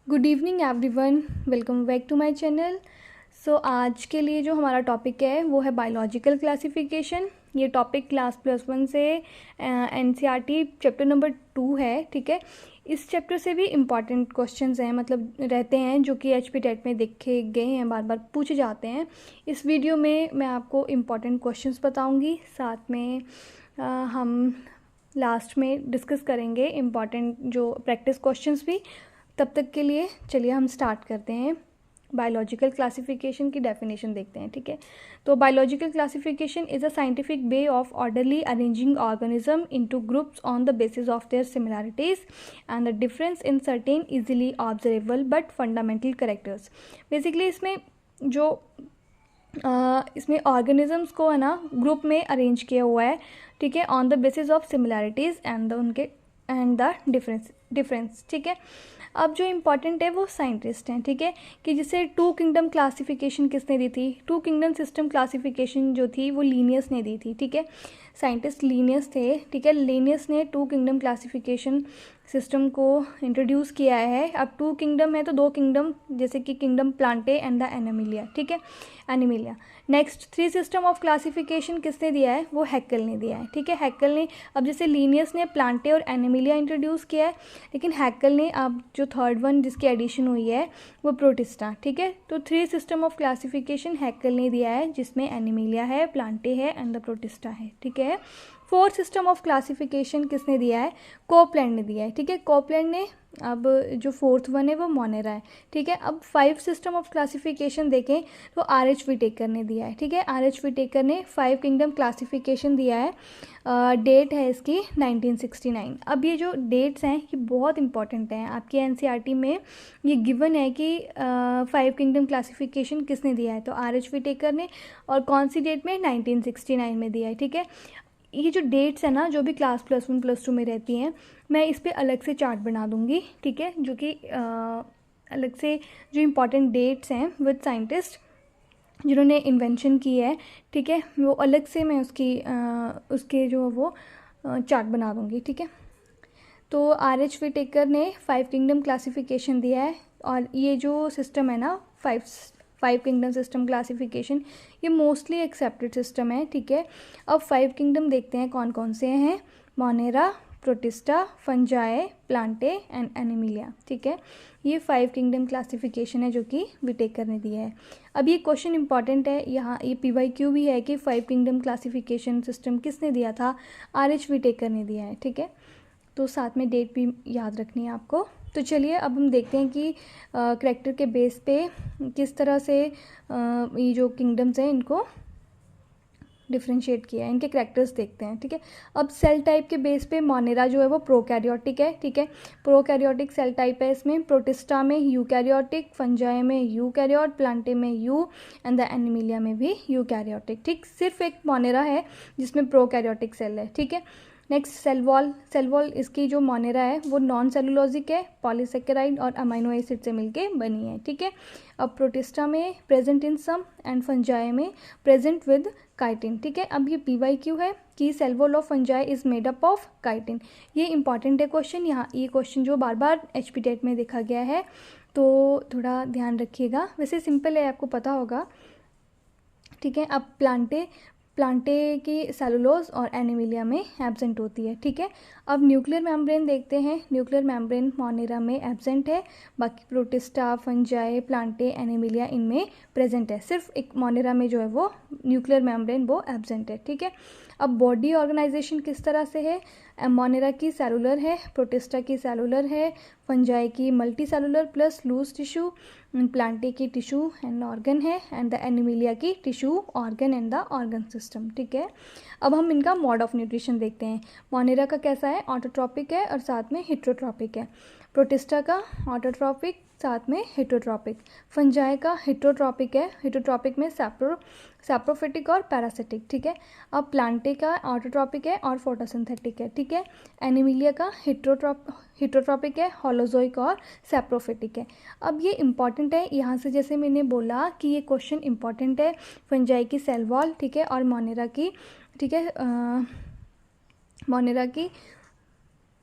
Good evening everyone, welcome back to my channel. आज के लिए जो हमारा टॉपिक है वो है बायोलॉजिकल क्लासिफिकेशन। ये टॉपिक क्लास +1 से एनसीईआरटी चैप्टर नंबर 2 है। ठीक है, इस चैप्टर से भी इम्पॉर्टेंट क्वेश्चंस हैं, मतलब रहते हैं, जो कि एचपी टेट में देखे गए हैं, बार बार पूछे जाते हैं। इस वीडियो में मैं आपको इम्पॉर्टेंट क्वेश्चंस बताऊंगी, साथ में हम लास्ट में डिस्कस करेंगे इम्पॉर्टेंट जो प्रैक्टिस क्वेश्चंस भी। तब तक के लिए चलिए हम स्टार्ट करते हैं। बायोलॉजिकल क्लासिफिकेशन की डेफिनेशन देखते हैं। ठीक है, तो biological classification is a scientific way of orderly arranging organism into groups on the basis of their similarities and the difference in certain easily observable but fundamental characters. Basically इसमें organisms को है ना group में arrange किया हुआ है। ठीक है, on the basis of similarities and the difference. ठीक है, अब जो इम्पॉर्टेंट है वो साइंटिस्ट हैं। ठीक है, कि जिसे टू किंगडम क्लासिफिकेशन किसने दी थी? टू किंगडम सिस्टम क्लासिफिकेशन जो थी वो लीनियस ने दी थी। ठीक है, साइंटिस्ट लीनियस थे। ठीक है, लीनियस ने टू किंगडम क्लासिफिकेशन सिस्टम को इंट्रोड्यूस किया है। अब टू किंगडम है तो दो किंगडम, जैसे कि kingdom Plantae and the Animalia. ठीक है, Animalia. Next, three system of classification किसने दिया है? वो हैक्कल ने दिया है। ठीक है, हैक्कल ने, अब जैसे लीनियस ने प्लांटे और एनिमिलिया इंट्रोड्यूस किया है, लेकिन हैक्कल ने अब जो थर्ड वन जिसकी एडिशन हुई है वो प्रोटिस्टा। ठीक है, तो थ्री सिस्टम ऑफ क्लासिफिकेशन हैक्कल ने दिया है, जिसमें एनिमिलिया है, प्लांटे है एंड द प्रोटिस्टा है। ठीक है, फोर्थ सिस्टम ऑफ क्लासिफिकेशन किसने दिया है? कोपलैंड ने दिया है। ठीक है, कोपलैंड ने, अब जो फोर्थ वन है वो मोनेरा है। ठीक है, अब फाइव सिस्टम ऑफ क्लासिफिकेशन देखें तो RH विटेकर ने दिया है। ठीक है, RH विटेकर ने फाइव किंगडम क्लासिफिकेशन दिया है। डेट है इसकी 1969। अब ये जो डेट्स हैं ये बहुत इंपॉर्टेंट हैं, आपके एनसीईआरटी में ये गिवन है कि फाइव किंगडम क्लासिफिकेशन किसने दिया है, तो RH विटेकर ने, और कौन सी डेट में? 1969 में दिया है। ठीक है, ये जो डेट्स है ना, जो भी क्लास +1 +2 में रहती हैं, मैं इस पर अलग से चार्ट बना दूंगी। ठीक है, जो कि अलग से जो इम्पॉर्टेंट डेट्स हैं विद साइंटिस्ट जिन्होंने इन्वेंशन की है, ठीक है, वो अलग से मैं उसके जो वो चार्ट बना दूंगी। ठीक है, तो RH विटेकर ने फाइव किंगडम क्लासिफिकेशन दिया है, और ये जो सिस्टम है ना, फाइव किंगडम सिस्टम क्लासिफिकेशन, ये मोस्टली एक्सेप्टेड सिस्टम है। ठीक है, अब फाइव किंगडम देखते हैं कौन कौन से हैं। Monera, protista, fungi, Plantae and Animalia. ठीक है, ये फाइव किंगडम क्लासिफिकेशन है जो कि विटेकर ने दिया है। अब ये क्वेश्चन इंपॉर्टेंट है, यहाँ ये PYQ भी है कि फाइव किंगडम क्लासिफिकेशन सिस्टम किसने दिया था? RH विटेकर ने दिया है। ठीक है, तो साथ में डेट भी याद रखनी है आपको। तो चलिए अब हम देखते हैं कि करैक्टर के बेस पे किस तरह से ये जो किंगडम्स हैं इनको डिफ्रेंशिएट किया है, इनके करैक्टर्स देखते हैं। ठीक है, अब सेल टाइप के बेस पे मोनेरा जो है वो प्रोकैरियोटिक है। ठीक है, प्रोकैरियोटिक सेल टाइप है इसमें। प्रोटिस्टा में यूकैरियोटिक, फंजाई में यूकैरियोट, प्लांटे में यू एंड द एनिमिलिया में भी यूकैरियोटिक। ठीक, सिर्फ एक मोनेरा है जिसमें प्रोकैरियोटिक सेल है। ठीक है, नेक्स्ट, सेल वॉल इसकी जो मोनेरा है वो नॉन सेलुलोजिक है, पॉलीसेकेराइड और अमाइनो एसिड से मिलके बनी है। ठीक है, अब प्रोटिस्टा में present in some and fungi में प्रेजेंट विद काइटिन। ठीक है, अब ये PYQ है कि cell wall of fungi is made up of chitin. ये इंपॉर्टेंट है क्वेश्चन, यहाँ ये क्वेश्चन जो बार बार HP टेट में देखा गया है, तो थोड़ा ध्यान रखिएगा। वैसे सिंपल है, आपको पता होगा। ठीक है, अब प्लांटे की सेलुलोज और एनिमिलिया में एब्सेंट होती है। ठीक है, अब न्यूक्लियर मेम्ब्रेन देखते हैं। न्यूक्लियर मेम्ब्रेन मोनेरा में एब्सेंट है, बाकी प्रोटिस्टा, फंजाई, प्लांटे, एनिमिलिया इनमें प्रेजेंट है। सिर्फ एक मोनेरा में जो है वो न्यूक्लियर मेम्ब्रेन वो एब्सेंट है। ठीक है, अब बॉडी ऑर्गेनाइजेशन किस तरह से है? मोनेरा की सेलुलर है, प्रोटिस्टा की सेलुलर है, फंजाई की multi cellular plus loose tissue, plantae की टिश्यू एंड ऑर्गन है, एंड द एनिमिलिया की tissue, organ and the organ system. ठीक है, अब हम इनका मोड ऑफ न्यूट्रिशन देखते हैं। मोनेरा का कैसा है? ऑटोट्रॉपिक है और साथ में हिट्रोट्रॉपिक है। प्रोटिस्टा का ऑटोट्रॉपिक साथ में हिट्रोट्रॉपिक। फंजाई का हिट्रोट्रॉपिक है, हिट्रोट्रॉपिक में सैप्रोफिटिक और पैरासिटिक। ठीक है, अब प्लांटे का ऑटोट्रॉपिक है और फोटोसिंथेटिक है। ठीक है, एनिमिलिया का हिट्रोट्रॉपिक है, होलोजोइक और सैप्रोफिटिक है। अब ये इंपॉर्टेंट है, यहाँ से जैसे मैंने बोला कि ये क्वेश्चन इंपॉर्टेंट है, फंजाई की सेल वॉल, ठीक है, और मोनेरा की, ठीक है, मोनेरा की,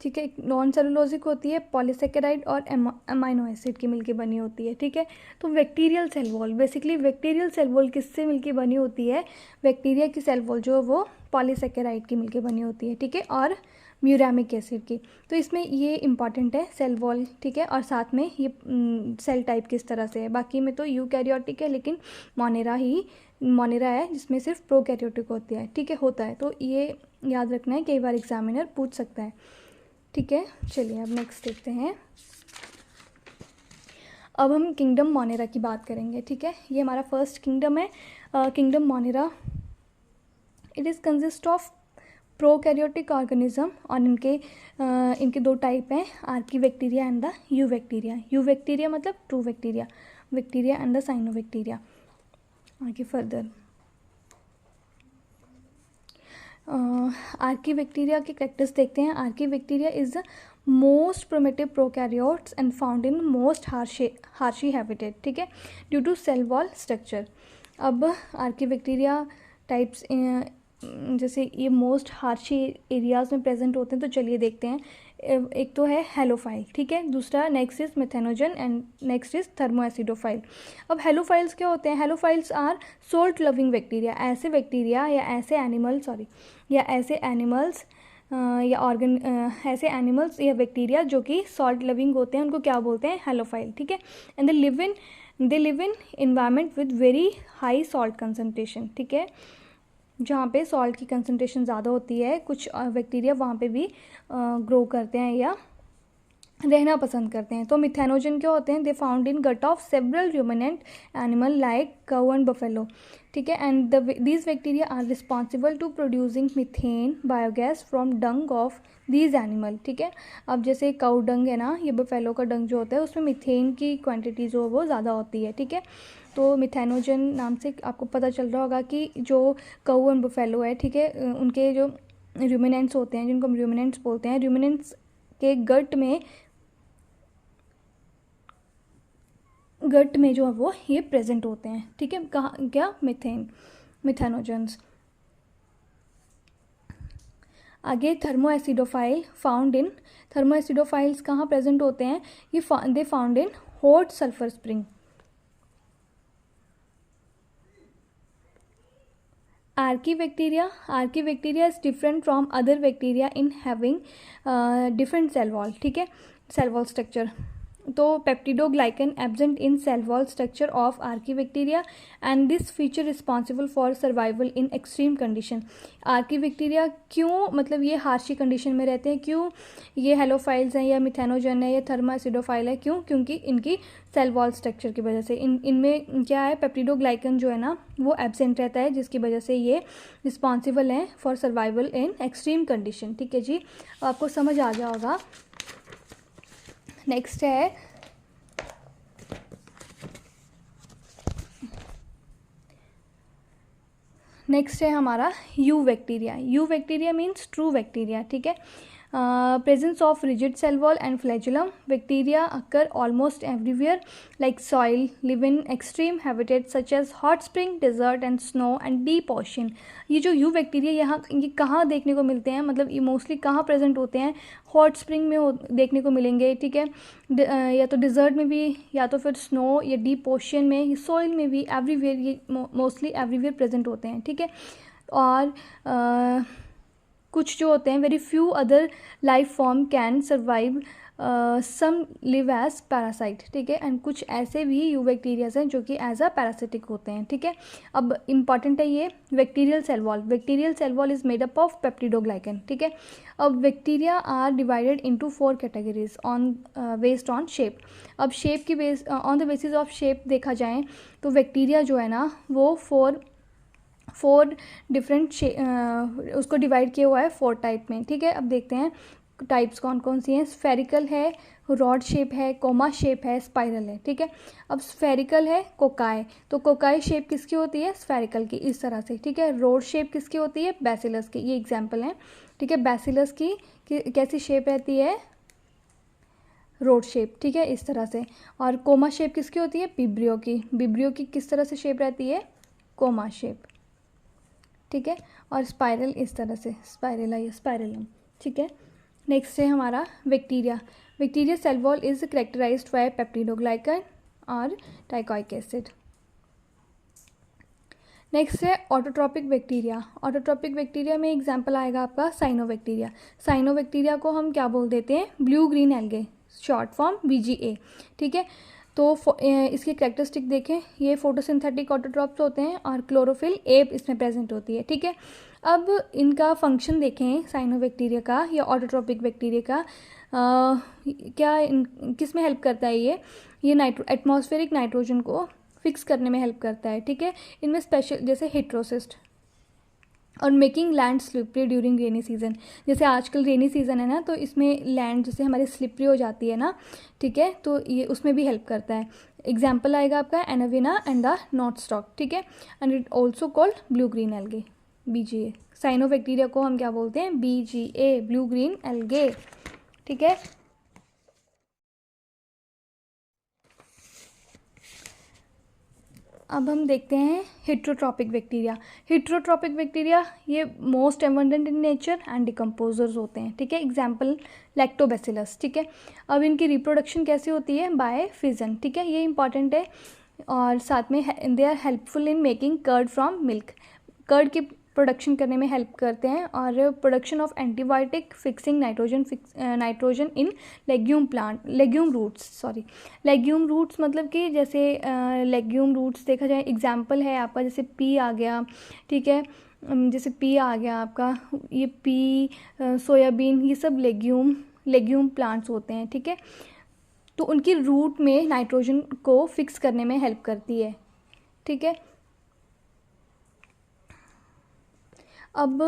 ठीक है। एक नॉन सेलुलोजिक होती है, पॉलीसेकेराइड और अमाइनो एसिड की मिलके बनी होती है, ठीक है। तो bacterial cell wall, basically bacterial cell wall किससे मिलके बनी होती है, बैक्टीरिया की सेल वॉल जो वो पॉलीसेकेराइड की मिलके बनी होती है, ठीक है, और म्यूरामिक एसिड की। तो इसमें ये इंपॉर्टेंट है सेल वॉल, ठीक है, और साथ में ये सेल टाइप किस तरह से है। बाकी में तो यूकैरियोटिक है, लेकिन मोनेरा है जिसमें सिर्फ प्रोकैरियोटिक होती है, ठीक है, होता है। तो ये याद रखना है, कई बार एग्जामिनर पूछ सकता है, ठीक है। चलिए अब नेक्स्ट देखते हैं। अब हम किंगडम मोनेरा की बात करेंगे, ठीक है। ये हमारा फर्स्ट किंगडम है, kingdom monera. It is consist of prokaryotic organism, और इनके दो टाइप हैं, archaebacteria and the eubacteria. Eubacteria मतलब true bacteria, bacteria and the cyanobacteria. आगे फर्दर आर्की बैक्टीरिया के कैरेक्टर्स देखते हैं। Archaebacteria is the most primitive prokaryotes and found in most harsh habitat, ठीक है, due to cell wall structure. अब archaebacteria types जैसे ये most हार्शी areas में प्रेजेंट होते हैं, तो चलिए देखते हैं। एक तो है हेलोफाइल, ठीक है, दूसरा next is methanogen and next is thermoacidophile. अब हेलोफाइल्स क्या होते हैं, halophiles are salt loving bacteria, ऐसे बैक्टीरिया या ऐसे एनिमल्स या ऐसे एनिमल्स या बैक्टीरिया जो कि सॉल्ट लविंग होते हैं, उनको क्या बोलते हैं, हेलोफाइल, ठीक है। And they live in environment with very high salt concentration, ठीक है, जहाँ पे सॉल्ट की कंसनट्रेशन ज़्यादा होती है। कुछ बैक्टीरिया वहाँ पे भी ग्रो करते हैं या रहना पसंद करते हैं। तो मिथेनोजन क्या होते हैं, they found in gut of several ruminant animal like cow and buffalo, ठीक है। And these bacteria are responsible to producing methane biogas from dung of these animal, ठीक है। अब जैसे काउ डंग है ना, ये बफेलो का डंग जो होता है उसमें मीथेन की क्वांटिटी जो वो ज़्यादा होती है, ठीक है। तो मिथेनोजन नाम से आपको पता चल रहा होगा कि जो काउ एंड बफेलो है, ठीक है, उनके जो रूमिनेंट्स होते हैं, जिनको हम रूमिनेंट्स बोलते हैं, रूमिनेंट्स के गट में जो है वो ये प्रेजेंट होते हैं, ठीक है। कहाँ क्या, मिथेनोजन्स। आगे थर्मोएसिडोफाइल्स कहाँ प्रेजेंट होते हैं, ये they found in hot sulphur spring. Archaebacteria is different from other bacteria in having different cell wall, ठीक है, सेल वॉल स्ट्रक्चर। तो peptidoglycan absent in cell wall structure of archaebacteria and this feature responsible for survival in extreme condition. Archaebacteria क्यों, मतलब ये हार्शी condition में रहते हैं, क्यों, ये हेलोफाइल्स हैं या मिथेनोजन है या थर्मोएसिडोफाइल है, क्यों, क्योंकि इनकी सेल वॉल स्ट्रक्चर की वजह से इनमें क्या है, पेप्टिडोग्लाइकन जो है ना वो एब्सेंट रहता है, जिसकी वजह से ये रिस्पॉन्सिबल हैं for survival in extreme condition, ठीक है जी। आपको समझ आ गया होगा। नेक्स्ट है हमारा you bacteria means true bacteria, ठीक है। presence of rigid cell wall and flagellum. Bacteria occur almost everywhere like soil, live in extreme habitats such as hot spring, desert and snow and deep ocean. ये जो you bacteria ये कहाँ देखने को मिलते हैं, मतलब ये मोस्टली कहाँ प्रेजेंट होते हैं, हॉट स्प्रिंग में देखने को मिलेंगे, ठीक है, या तो डिज़र्ट में भी या तो फिर स्नो या डीप ओशन में, सॉइल में भी, एवरीवेयर, ये मोस्टली एवरीवेयर प्रेजेंट होते हैं, ठीक है। और कुछ जो होते हैं, very few other life form can survive, some live as parasite, ठीक है, एंड कुछ ऐसे भी यू बैक्टीरियाज हैं जो कि एज अ पैरासिटिक होते हैं, ठीक है। अब इम्पॉर्टेंट है ये bacterial cell wall is made up of peptidoglycan, ठीक है। अब bacteria are divided into 4 categories on based on shape. अब शेप की on the basis of shape देखा जाए तो बैक्टीरिया जो है ना वो फोर डिफरेंट उसको डिवाइड किया हुआ है 4 टाइप में, ठीक है। अब देखते हैं टाइप्स कौन कौन सी हैं। स्फेरिकल है, रॉड शेप है, कोमा शेप है, स्पाइरल है, ठीक है। अब स्फेरिकल है कोकाई, तो कोकाई शेप किसकी होती है, स्फेरिकल की, इस तरह से, ठीक है। रॉड शेप किसकी होती है, बैसिलस की, ये एग्जाम्पल है, ठीक है। बैसिलस की कैसी शेप रहती है, रोड शेप, ठीक है, इस तरह से। और कोमा शेप किसकी होती है, बिब्रियो की किस तरह से शेप रहती है, कोमा शेप, ठीक है। और स्पाइरल इस तरह से, स्पाइरेला या स्पाइरलम, ठीक है। नेक्स्ट है हमारा bacteria. Bacteria cell wall is characterized by peptidoglycan और टाइकोइक एसिड। नेक्स्ट है ऑटोट्रॉपिक बैक्टीरिया। ऑटोट्रॉपिक बैक्टीरिया में एग्जांपल आएगा आपका साइनोबैक्टीरिया। साइनोबैक्टीरिया को हम क्या बोल देते हैं, blue green algae, short form BGA, ठीक है। तो इसकी कैरेक्टरिस्टिक देखें, ये फोटोसिंथेटिक ऑटोट्रॉप्स होते हैं और क्लोरोफिल एब इसमें प्रेजेंट होती है, ठीक है। अब इनका फंक्शन देखें साइनोबैक्टीरिया का या ऑटोट्रॉपिक बैक्टीरिया का, क्या किस में हेल्प करता है ये एटमॉस्फेरिक नाइट्रोजन को फिक्स करने में हेल्प करता है, ठीक है। इनमें स्पेशल जैसे हिट्रोसिस्ट और making land slippery during rainy season. जैसे आजकल रेनी सीजन है ना, तो इसमें लैंड जैसे हमारी स्लिपरी हो जाती है ना, ठीक है, तो ये उसमें भी हेल्प करता है। एग्जाम्पल आएगा आपका एनाविना एंड द नॉट स्टॉक, ठीक है, and it also called blue green algae, BGA। Cyanobacteria को हम क्या बोलते हैं, BGA, ब्लू ग्रीन एल्गे, ठीक है। अब हम देखते हैं हेट्रोट्रॉपिक बैक्टीरिया। हेट्रोट्रॉपिक बैक्टीरिया ये most abundant in nature and decomposers होते हैं, ठीक है। एग्जाम्पल लैक्टोबैसिलस, ठीक है। अब इनकी रिप्रोडक्शन कैसे होती है, बाय फिजन, ठीक है, ये इंपॉर्टेंट है। और साथ में they are helpful in making curd from milk, curd की प्रोडक्शन करने में हेल्प करते हैं। और production of antibiotic fixing nitrogen in legume roots, मतलब कि जैसे लेग्यूम रूट्स देखा जाए, एग्जाम्पल है आपका जैसे पी आ गया, ठीक है, जैसे पी आ गया आपका, ये पी, सोयाबीन, ये सब लेग्यूम प्लांट्स होते हैं, ठीक है। तो उनकी रूट में नाइट्रोजन को फिक्स करने में हेल्प करती है, ठीक है। अब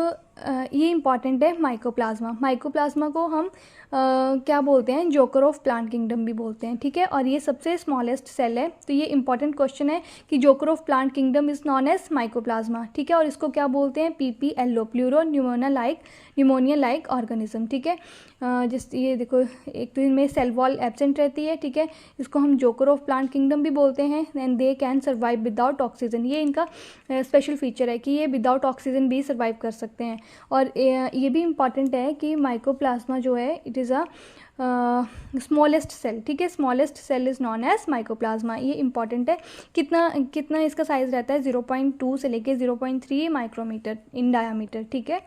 ये इम्पॉर्टेंट है माइकोप्लाज्मा। माइकोप्लाज्मा को हम क्या बोलते हैं, जोकर ऑफ प्लांट किंगडम भी बोलते हैं, ठीक है। और ये सबसे स्मॉलेस्ट सेल है, तो ये इंपॉर्टेंट क्वेश्चन है कि joker of plant kingdom is known as mycoplasma, ठीक है। और इसको क्या बोलते हैं, PPLO, pleuropneumonia like organism, ठीक है। जिस ये देखो, एक तो इनमें सेल वॉल एब्सेंट रहती है, ठीक है, इसको हम जोकर ऑफ प्लांट किंगडम भी बोलते हैं। And they can survive without oxygen, ये इनका स्पेशल फीचर है कि ये विदाउट ऑक्सीजन भी सर्वाइव कर सकते हैं। और ये भी इम्पॉर्टेंट है कि माइकोप्लाज्मा जो है it is a smallest cell, ठीक है, smallest cell is known as mycoplasma, ये इंपॉर्टेंट है। कितना इसका साइज़ रहता है, 0.2 से लेके 0.3 माइक्रोमीटर इन डायामीटर, ठीक है।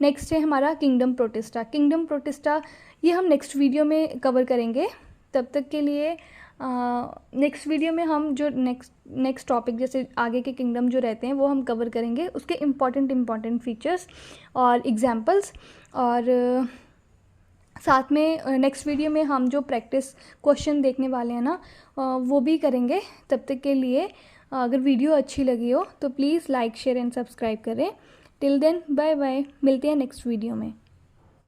नेक्स्ट है हमारा किंगडम प्रोटिस्टा। किंगडम प्रोटिस्टा ये हम नेक्स्ट वीडियो में कवर करेंगे। तब तक के लिए नेक्स्ट वीडियो में हम जो नेक्स्ट टॉपिक जैसे आगे के किंगडम जो रहते हैं वो हम कवर करेंगे, उसके इम्पॉर्टेंट फीचर्स और एग्जांपल्स। और साथ में नेक्स्ट वीडियो में हम जो प्रैक्टिस क्वेश्चन देखने वाले हैं ना, वो भी करेंगे। तब तक के लिए अगर वीडियो अच्छी लगी हो तो please like, share and subscribe करें। टिल देन बाय बाय, मिलते हैं नेक्स्ट वीडियो में।